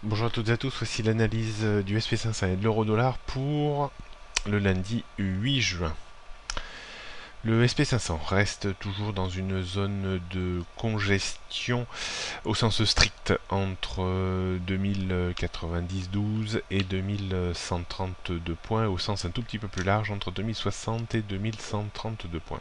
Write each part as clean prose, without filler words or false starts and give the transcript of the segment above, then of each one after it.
Bonjour à toutes et à tous, voici l'analyse du SP500 et de l'euro-dollar pour le lundi 8 juin. Le SP500 reste toujours dans une zone de congestion au sens strict entre 2090-12 et 2132 points, au sens un tout petit peu plus large entre 2060 et 2132 points.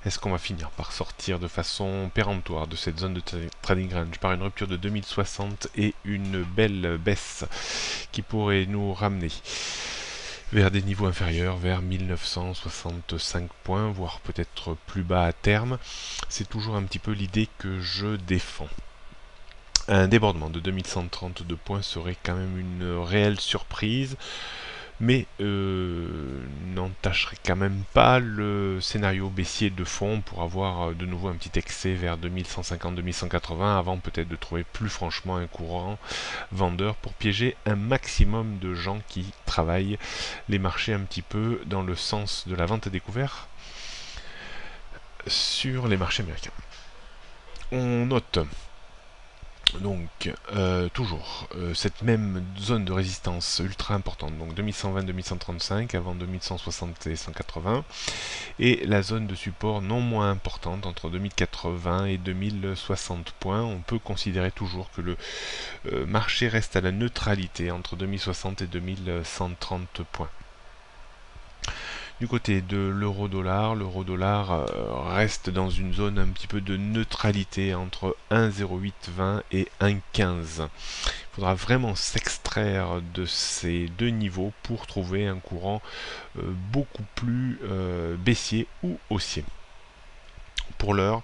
Est-ce qu'on va finir par sortir de façon péremptoire de cette zone de trading range par une rupture de 2060 et une belle baisse qui pourrait nous ramener vers des niveaux inférieurs, vers 1965 points, voire peut-être plus bas à terme? C'est toujours un petit peu l'idée que je défends. Un débordement de 2132 points serait quand même une réelle surprise, mais n'entacherait quand même pas le scénario baissier de fond pour avoir de nouveau un petit excès vers 2150-2180 avant peut-être de trouver plus franchement un courant vendeur pour piéger un maximum de gens qui travaillent les marchés un petit peu dans le sens de la vente à découvert sur les marchés américains. On note donc toujours cette même zone de résistance ultra importante, donc 2120-2135 avant 2160 et 180, et la zone de support non moins importante entre 2080 et 2060 points. On peut considérer toujours que le marché reste à la neutralité entre 2060 et 2130 points. Du côté de l'euro-dollar, reste dans une zone un petit peu de neutralité entre 1,0820 et 1,15. Il faudra vraiment s'extraire de ces deux niveaux pour trouver un courant beaucoup plus baissier ou haussier. Pour l'heure,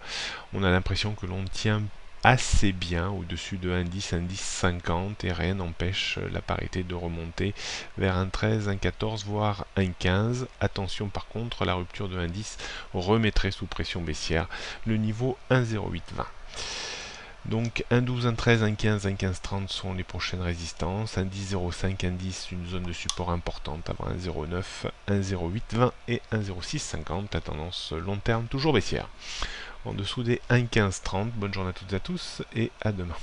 on a l'impression que l'on tient assez bien au-dessus de 1,10, 1,1050 et rien n'empêche la parité de remonter vers 1,13, 1,14 voire 1,15. Attention par contre, la rupture de 1,10 remettrait sous pression baissière le niveau 1,0820. Donc 1,12, 1,13, 1,15, 1,1530 sont les prochaines résistances. 1,1005, 1,10 une zone de support importante avant 1,09, 1,0820 et 1,0650. La tendance long terme toujours baissière. En dessous des 1,1530. Bonne journée à toutes et à tous et à demain.